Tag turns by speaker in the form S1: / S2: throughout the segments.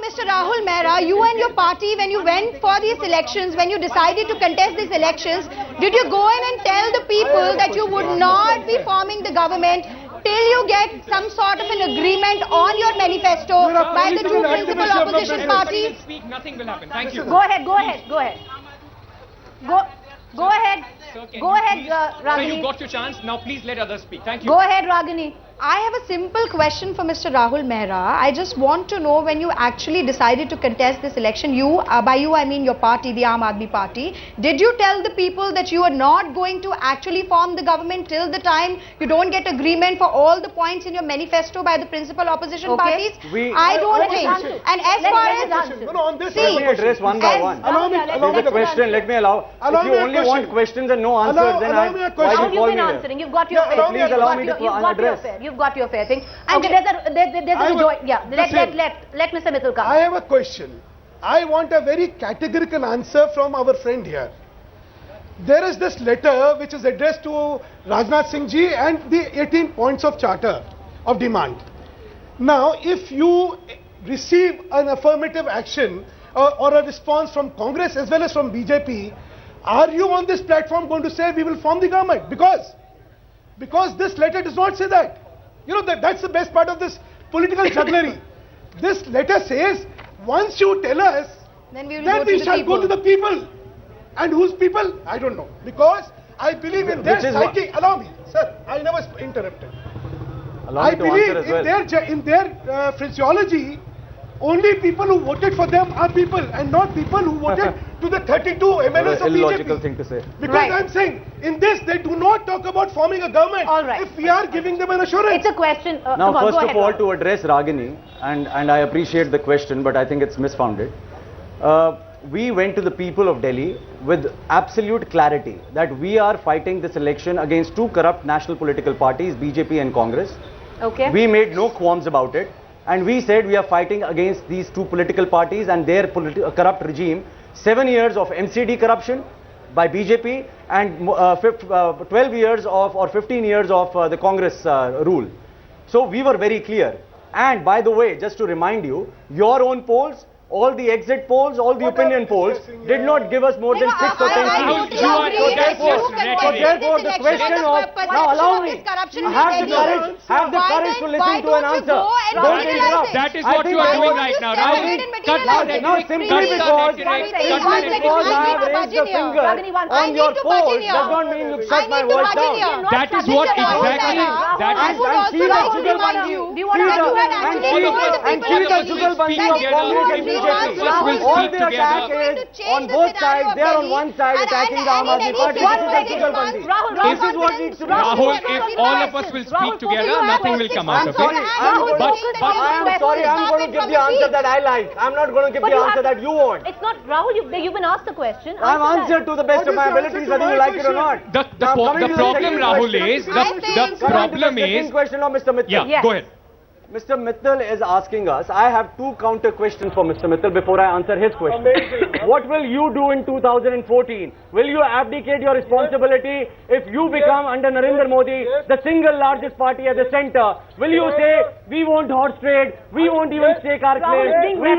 S1: Mr. Rahul Mehra, you and your party, when you went for these elections, when you decided to contest these elections, did you go in and tell the people that you would not be forming the government till you get some sort of an agreement on your manifesto by the two principal opposition parties?
S2: Nothing will happen. Thank you.
S1: Go ahead. Go ahead, Ragini.
S2: So you got your chance. Now please let others speak. Thank you.
S1: Go ahead, Ragini. I have a simple question for Mr. Rahul Mehra. I just want to know, when you actually decided to contest this election, by you I mean your party, the Aam Aadmi Party, did you tell the people that you are not going to actually form the government till the time you don't get agreement for all the points in your manifesto by the principal opposition parties? I don't think. And as far as...
S3: Let me address one by one. Allow me a question. Let me allow. If you only want questions and no answers, then why do you call me here?
S1: You've got your fair.
S3: Please allow me to address.
S1: You've got your fair thing. And there's a let Mr. Mittal come.
S4: I have a question. I want a very categorical answer from our friend here. There is this letter which is addressed to Rajnath Singh ji and the 18 points of charter of demand. Now, if you receive an affirmative action or a response from Congress as well as from BJP, are you on this platform going to say we will form the government? Because this letter does not say that. You know, that's the best part of this political jugglery. This letter says, once you tell us, then we shall go to the people. And whose people? I don't know. Because I believe in their psyche. Allow me, sir, I never interrupted. I believe in their phraseology, only people who voted for them are people and not people who voted to the 32 MLAs of BJP.
S3: Illogical thing to say.
S4: Because I'm saying, in this, they do not talk about forming a government.
S1: All right.
S4: If we are giving them an assurance.
S1: It's a question.
S3: Now, first of all, to address Ragini, and I appreciate the question, but I think it's misfounded. We went to the people of Delhi with absolute clarity that we are fighting this election against two corrupt national political parties, BJP and Congress.
S1: Okay.
S3: We made no qualms about it. And we said we are fighting against these two political parties and their corrupt regime. 7 years of MCD corruption by BJP and 12 years of or 15 years of the Congress rule. So we were very clear. And by the way, just to remind you, your own polls, all the exit polls, all the opinion polls did not give us more than 6 or 10 seats. So therefore the question of, now allow me, have the courage to listen to an answer. Don't interrupt.
S2: That is what you are doing right now.
S3: Now simply because I have raised the finger on your polls does not mean you shut my voice down.
S2: That is what exactly.
S3: And see the Jugalbandi. And see the Jugalbandi of Congress and BJP. All the attack is on both sides. They are on one side attacking the Aam Aadmi Party. This is the Jugalbandi. This is what needs to be.
S2: Rahul, if all of us will speak together, nothing will come out.
S3: I'm sorry. I'm sorry. I'm going to give the answer that I like. I'm not going to give the answer that you want.
S1: It's not Rahul. You've been asked the question.
S3: I've answered to the best of my abilities, whether you like it or not.
S2: The problem, Rahul, is the problem is.
S3: Second question of Mr. Mittal.
S2: Yeah, go ahead.
S3: Mr. Mittal is asking us, I have two counter questions for Mr. Mittal before I answer his question. What will you do in 2014? Will you abdicate your responsibility if you become under Narendra Modi the single largest party at the center? Will you say, we won't horse trade, we won't even stake our claim, we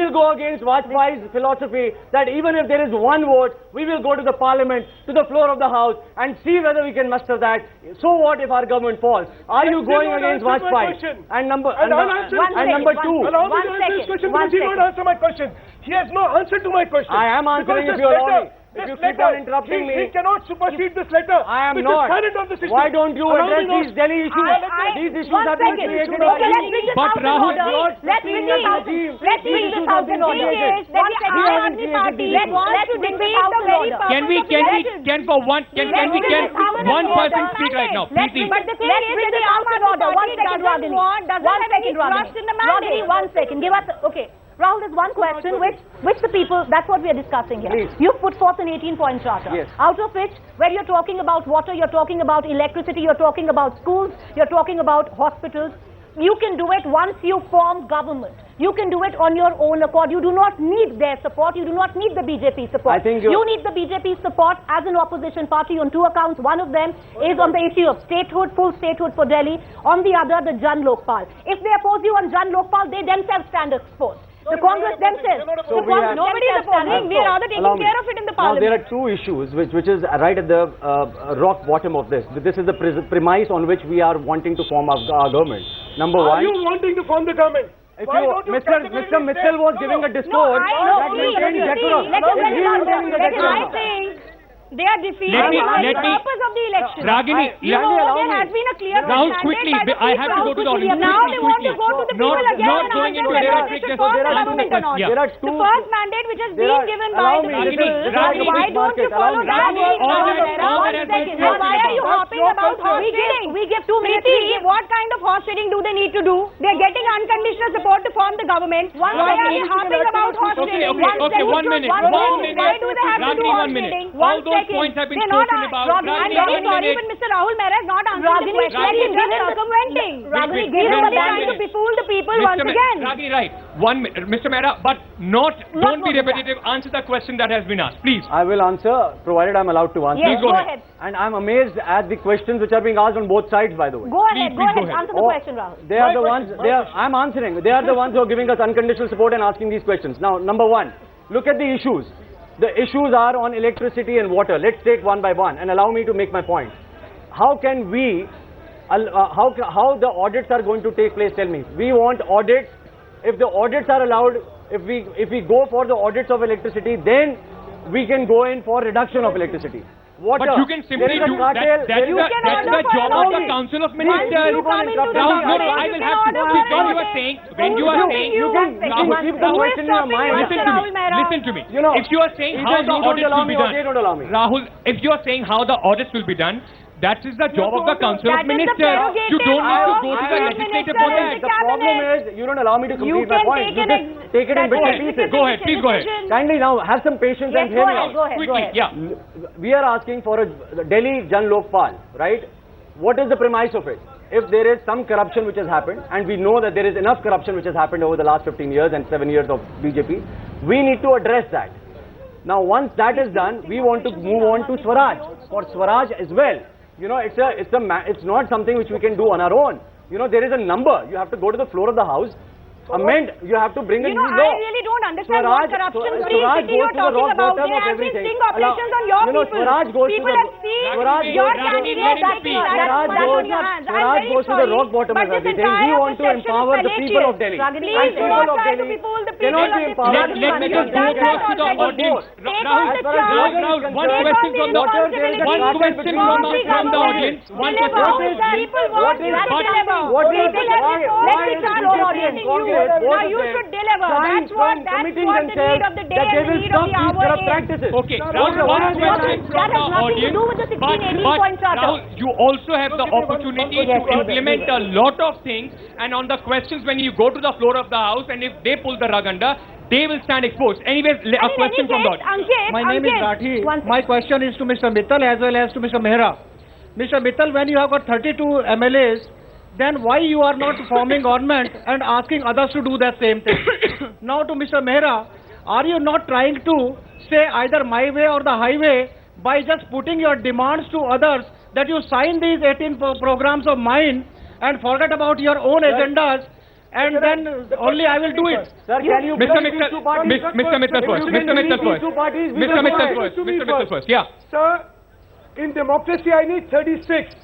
S3: will go against Vajpayee's philosophy that even if there is one vote, we will go to the parliament, to the floor of the house and see whether we can muster that. So what if our government falls? Are you going against Vajpayee? And number two.
S4: Allow me to answer this question because he won't answer my question. He has no answer to my question.
S3: I am answering if you allow me. If you keep on interrupting me.
S4: He cannot supersede this letter.
S3: I am not. Why don't you address these Delhi issues? These issues have been created by you.
S2: But Rahul,
S1: let's bring this out in order.
S2: Can one person speak right now? Please.
S1: But the thing is, bring this out in order. One second. Give us, okay. Rahul, there's one question which the people, that's what we are discussing here. Please. You've put forth an 18-point charter.
S3: Yes.
S1: Out of which, where you're talking about water, you're talking about electricity, you're talking about schools, you're talking about hospitals. You can do it once you form government. You can do it on your own accord. You do not need their support. You do not need the BJP support. You need the BJP support as an opposition party on two accounts. One of them is on the issue of statehood, full statehood for Delhi. On the other, the Jan Lokpal. If they oppose you on Jan Lokpal, they themselves stand exposed.
S5: The Congress themselves.
S3: So we have-
S5: Nobody is opposing. We are rather taking
S3: Allow me.
S5: care of it in the
S3: Now
S5: parliament.
S3: there are two issues which is right at the rock bottom of this. This is the premise on which we are wanting to form our government. Number
S4: Are
S3: one.
S4: you wanting to form the government?
S3: If
S4: Why
S3: you,
S4: don't you
S3: Mr.
S4: categorically
S3: Mitchell
S4: say-
S3: was giving a discourse that maintained decorum.
S5: Let us
S3: Is he maintaining the
S5: I
S3: decorum?
S5: think they are defeating
S2: Let me-
S5: the
S2: let me-
S5: purpose of the election.
S2: Ragini,
S5: You
S3: Let
S5: know,
S3: me allow
S5: there
S3: me.
S5: has been a clear
S2: Rahul,
S5: mandate
S2: quickly,
S5: by the
S2: I have to
S5: people.
S2: go to the audience.
S5: Now they want to
S2: Quickly.
S5: go to the people
S2: Not
S5: again and
S2: going
S5: ask
S2: into
S5: them
S2: there
S5: whether
S2: are-
S5: they should
S2: there
S5: form
S2: are
S5: the
S2: two
S5: government or not.
S2: questions.
S3: There are
S5: The
S3: two.
S5: first mandate which has
S3: There
S5: been
S3: are-
S5: given
S3: allow
S5: by the
S3: me,
S5: people.
S3: this is Ragini,
S5: Why don't you
S3: allow
S5: follow
S3: me.
S5: that?
S2: Ragini, all that has
S5: One
S2: been
S5: second.
S2: spoken
S5: Why are you
S2: about.
S5: hopping about horse trading? We give 2 minutes. What kind of horse trading do they need to do? They are getting unconditional support to form the government. Why are they hopping about horse trading?
S2: Okay, 1 minute.
S5: Why do they have to do
S2: Ragini,
S5: horse
S2: 1 minute.
S5: trading?
S2: All those points have been
S5: They're not
S2: spoken about.
S5: I'm
S2: Ragini,
S5: very
S2: 1
S5: sorry,
S2: minute.
S5: but Mr. Rahul Mehra has not answered the question.
S2: Ragini,
S5: He's just circumventing.
S2: Ragini,
S5: He's
S2: wait,
S5: only
S2: wait,
S5: trying to
S2: wait.
S5: befool the people once
S2: Mr.
S5: again.
S2: Ragini, right. 1 minute. Mr. Mehra, but don't be repetitive. Answer the question that has been asked, please.
S3: I will answer, provided I'm allowed to answer.
S5: Yes,
S2: Please go
S5: go
S2: ahead.
S5: ahead.
S3: And I'm amazed at the questions which are being asked on both sides, by the way.
S5: Go ahead,
S2: Please go ahead.
S5: Answer the
S3: Oh,
S5: question, Rahul.
S3: They are the ones, I'm answering. They are the ones who are giving us unconditional support and asking these questions. Now, number one, look at the issues. The issues are on electricity and water. Let's take one by one and allow me to make my point. How can we, how the audits are going to take place, tell me. We want audits. If the audits are allowed, if we go for the audits of electricity, then we can go in for reduction of electricity. Water.
S2: But you can simply
S3: There is a
S2: do
S3: cartel.
S2: that. That's the job of the Council of Ministers.
S3: you come into the
S2: Rahul, no,
S3: government,
S2: I will have to. When you are saying,
S3: you can keep the question in your mind.
S2: listen to me.
S3: You know,
S2: If you are saying how
S3: either
S2: the
S3: you don't
S2: audits
S3: allow
S2: will be
S3: me or
S2: done,
S3: they don't allow me.
S2: Rahul, if you are saying how the audits will be done, that is the job of the Council of
S5: That is the
S2: Ministers.
S5: prerogative
S2: You don't need to
S5: of
S2: go to the
S5: Prime
S2: legislature
S5: Minister
S2: for
S5: and
S2: that.
S5: the
S3: The problem is you don't allow me to complete my
S5: can
S3: point.
S5: take
S3: You
S5: an
S3: just take it in bits and pieces.
S2: Go ahead, please go ahead.
S3: Kindly now have some patience and
S5: Yes,
S3: hear
S5: go
S3: me
S5: ahead,
S3: out.
S5: go ahead, go
S2: Quickly,
S5: ahead.
S2: yeah.
S3: We are asking for a Delhi Jan Lokpal, right? What is the premise of it? If there is some corruption which has happened, and we know that there is enough corruption which has happened over the last 15 years and 7 years of BJP, we need to address that. Now, once that is done, we want to move on to Swaraj. For Swaraj as well, you know, it's not something which we can do on our own. You know, there is a number. You have to go to the floor of the house, amend. You have to bring a
S5: You
S3: new
S5: know,
S3: law.
S5: I really don't understand what corruption-free
S3: Swaraj
S5: city you're
S3: goes to the
S5: talking
S3: rock
S5: about.
S3: bottom
S5: There
S3: of
S5: have been
S3: everything.
S5: sting operations on your
S3: You know,
S5: people.
S3: Swaraj goes to
S5: People
S3: the
S5: have seen
S3: Swaraj
S5: your
S3: goes to the
S5: country.
S2: let him
S5: That's
S2: speak.
S5: not on your hands. I'm
S3: Swaraj
S5: very
S3: goes to the
S5: sorry,
S3: rock bottom
S5: but
S3: of
S5: this
S3: everything. We
S5: entire
S3: want to
S5: perception is
S3: empower the people of
S5: fallacious.
S3: Delhi.
S5: Please do not try to befool the people
S3: cannot
S5: of
S3: be
S5: this
S3: empowered.
S5: country.
S2: Let me
S5: You've
S2: just go
S5: done that
S2: across to the
S5: already.
S2: audience.
S5: Take
S2: Rahul,
S5: on the
S3: as far as
S5: charge.
S3: Rahul
S2: one
S3: is concerned,
S2: question from the
S5: responsibility.
S2: one question from the audience. One question.
S5: People want you to deliver. Let me try to audience. Now you should deliver. That's what the need of the day and the need of the hour is.
S2: Okay, Rahul, one question from
S5: That
S2: the
S5: has nothing to
S2: audience.
S5: do with the 16, 18
S2: But
S5: point charter.
S2: Rahul, you also have the opportunity to implement a lot of things, and on the questions when you go to the floor of the house, and if they pull the rug under, they will stand exposed. Anyways, a question from the audience.
S6: My name is Rathi. My question is to Mr. Mittal as well as to Mr. Mehra. Mr. Mittal, when you have got 32 MLAs, then why you are not forming government and asking others to do that same thing? Now to Mr. Mehra, are you not trying to say either my way or the highway by just putting your demands to others that you sign these 18 programs of mine and forget about your own agendas, and then only I will do it?
S3: Sir, can you
S2: Mr.
S3: bring these two parties?
S2: Mr. Mittal first.
S3: If you
S2: Mr.
S3: can
S2: Mittal
S3: bring these
S2: first.
S3: two parties, we
S2: Mr.
S3: will
S2: Mittal
S3: go.
S2: first. Mr. Mittal first. Yeah.
S4: Sir, in democracy I need 36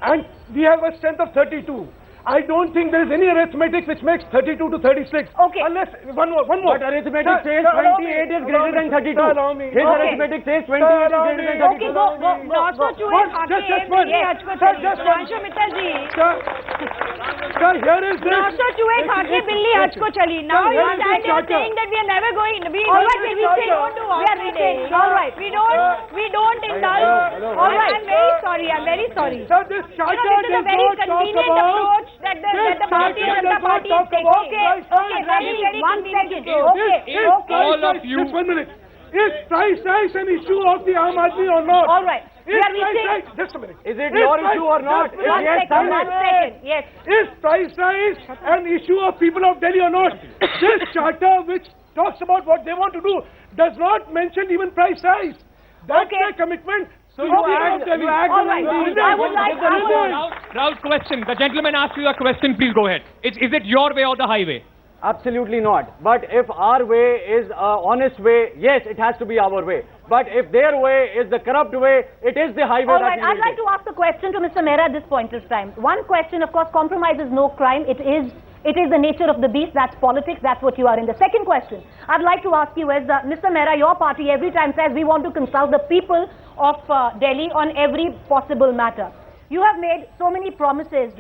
S4: and we have a strength of 32. I don't think there is any arithmetic which makes 32 to 36.
S5: Okay.
S4: Unless, one more.
S3: But arithmetic says 28 is greater than 32. His arithmetic says 28 is greater than 32.
S5: Okay, go. Not so
S4: Just one. Sir, just one.
S5: Mittal ji.
S4: Sir, here is this.
S5: Not so चूहे खाके बिल्ली हज को चली. Now you are saying that we are never going. We don't do horse trading. All right. We don't indulge. All right. I'm very sorry.
S4: Sir, this charter
S5: This is a
S4: does
S5: very
S4: not talk
S5: convenient
S4: about.
S5: approach that the Bharatiya Janata Party is taking. Okay, very convenient approach.
S2: All of you.
S4: Just 1 minute. Is price rise an issue of the Aam Aadmi or not?
S5: All right.
S4: Is price rise, just a minute.
S3: Is it your issue or not? If yes,
S5: One
S3: then
S5: second. Yes.
S4: Is price rise an issue of people of Delhi or not? This charter which talks about what they want to do does not mention even price rise. That's their commitment.
S3: So you act
S5: All right. I would like
S2: Rahul, question. The gentleman asked you a question. Please go ahead. Is it your way or the highway?
S3: Absolutely not. But if our way is honest way, yes, it has to be our way. But if their way is the corrupt way, it is the highway
S7: All
S3: that
S7: right,
S3: we
S7: I'd
S3: will
S7: like
S3: take.
S7: to ask a question to Mr. Mehra at this point of time. One question, of course, compromise is no crime. It is the nature of the beast. That's politics. That's what you are in. The second question I'd like to ask you is, Mr. Mehra, your party every time says we want to consult the people of Delhi on every possible matter. You have made so many promises.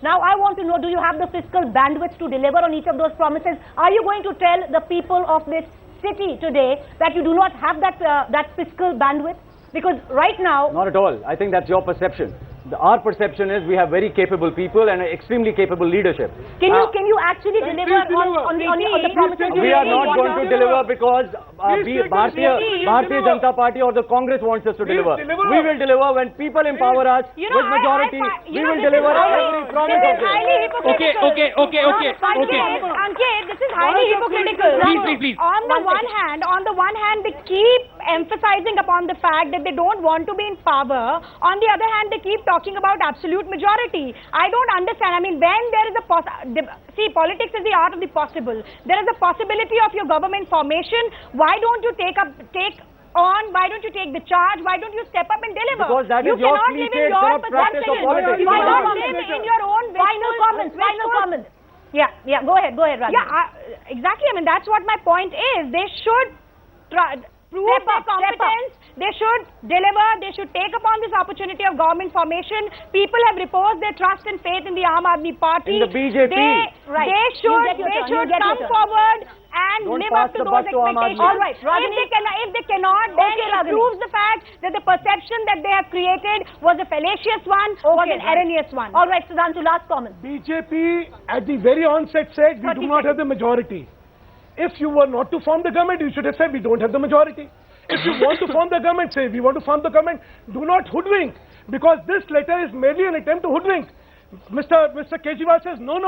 S7: Now, I want to know, do you have the fiscal bandwidth to deliver on each of those promises? Are you going to tell the people of this city today that you do not have that fiscal bandwidth? Because right now...
S3: Not at all. I think that's your perception. Our perception is we have very capable people and extremely capable leadership.
S7: Can you actually deliver on the promises?
S3: We are not going to deliver because Bharatiya Janata Party or the Congress wants us to deliver. We will deliver when people empower us with majority. We will deliver every promise of theirs.
S2: Okay.
S5: Ankit, this is highly hypocritical.
S2: Please.
S5: On the one hand, they keep emphasizing upon the fact that they don't want to be in power. On the other hand, they keep talking about absolute majority. I don't understand. I mean, when there is see, politics is the art of the possible. There is a possibility of your government formation. Why don't you take why don't you take the charge? Why don't you step up and deliver?
S3: Because that is your cliched corrupt practice of politics.
S5: Why not live in your own
S7: Final comments. Yeah, go ahead, Ragini.
S5: Yeah, exactly. I mean, that's what my point is. They should prove their competence. They should deliver. They should take upon this opportunity of government formation. People have reposed their trust and faith in the Aam Aadmi Party.
S3: In the BJP.
S5: They should come forward and live up to those expectations.
S7: All right,
S5: if they cannot, then it proves the fact that the perception that they have created was a fallacious one, was an erroneous one.
S7: All right, Sudhanshu, last comment.
S4: BJP at the very onset said we do not have the majority. If you were not to form the government, you should have said we don't have the majority. If you want to form the government, say we want to form the government. Do not hoodwink, because this letter is merely an attempt to hoodwink. Mr. Kejriwal says no,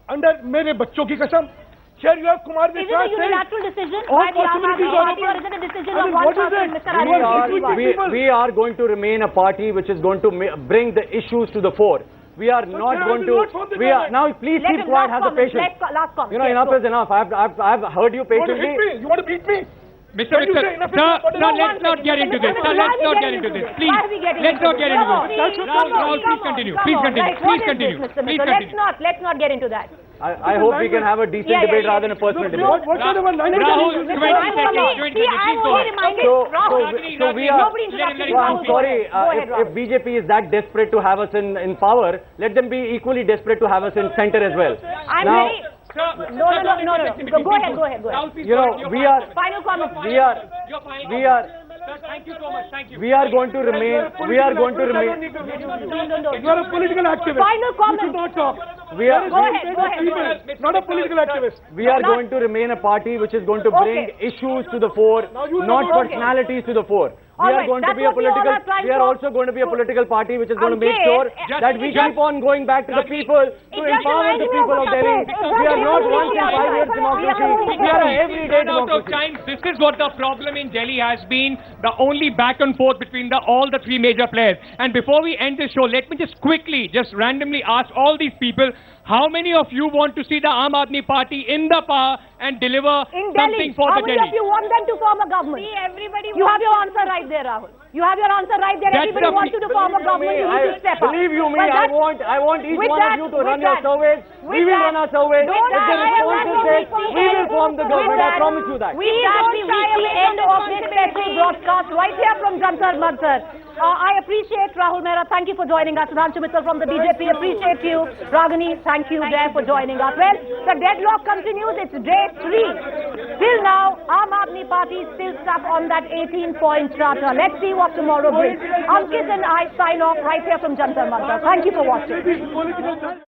S4: under mere bachcho ki kasam. Here you have Kumar Vishwas.
S7: Is it a unilateral decision
S4: all
S7: by the Aam Aadmi
S4: possibilities are
S7: Party, or is it a decision
S4: I
S7: of
S4: mean,
S7: one
S4: what is
S7: person,
S4: it?
S7: Mr. Arvind?
S3: We are going to remain a party which is going to bring the issues to the fore. We are not going to. Now, please keep quiet. Have the patience.
S7: Last comment.
S3: Enough is enough. I've heard you patiently.
S4: You want to beat me?
S2: Mr. Mittal, sir, let's not get into this. Sir, let's not get into this. Please, let's not get into this. Rahul, please continue.
S7: Let's not get into that.
S3: I hope we can have a decent debate rather than a personal debate.
S2: Rahul, 20 seconds. Please go ahead.
S3: So we are. I'm sorry. If BJP is that desperate to have us in power, let them be equally desperate to have us in center as well.
S7: No. Go ahead.
S3: You know, we are.
S7: Final comment.
S3: We are.
S2: Sir, thank you so much. Thank you.
S3: We are going to remain.
S4: You are a political activist.
S7: Final comment.
S4: You should not talk.
S7: Go ahead.
S4: Not a political activist.
S3: We are going to remain a party which is going to bring issues to the fore, not personalities to the fore. We are going to be a political. We are also going to be a political party which is going to make sure that we keep on going back to the people to empower the people of Delhi. We are not once in 5 years democracy. We are an everyday democracy.
S2: This is what the problem in Delhi has been. The only back and forth between all the three major players. And before we end the show, let me just quickly, randomly ask all these people, how many of you want to see the Aam Aadmi Party in the power and deliver something for the Delhi?
S7: How many of you want them to form a government?
S5: See, everybody
S7: You have your answer right there, Rahul. You have your answer right there. Everybody wants you to form a government. You need to step up.
S3: Believe you me, I want each one of you to run your surveys. We will run our surveys. If the response is this, we will form the government. I promise you that.
S7: We start the weekly end of this special broadcast right here from Jantar Mantar. I appreciate Rahul Mehra. Thank you for joining us. Sudhanshu Mittal from the BJP. Appreciate you. Ragini, thank you there for joining us. Well, the deadlock continues. It's day 3. Till now, Aam Aadmi Party is still stuck on that 18-point charter. Let's see what tomorrow brings. Ankit and I sign off right here from Jantar Mantar. Thank you for watching.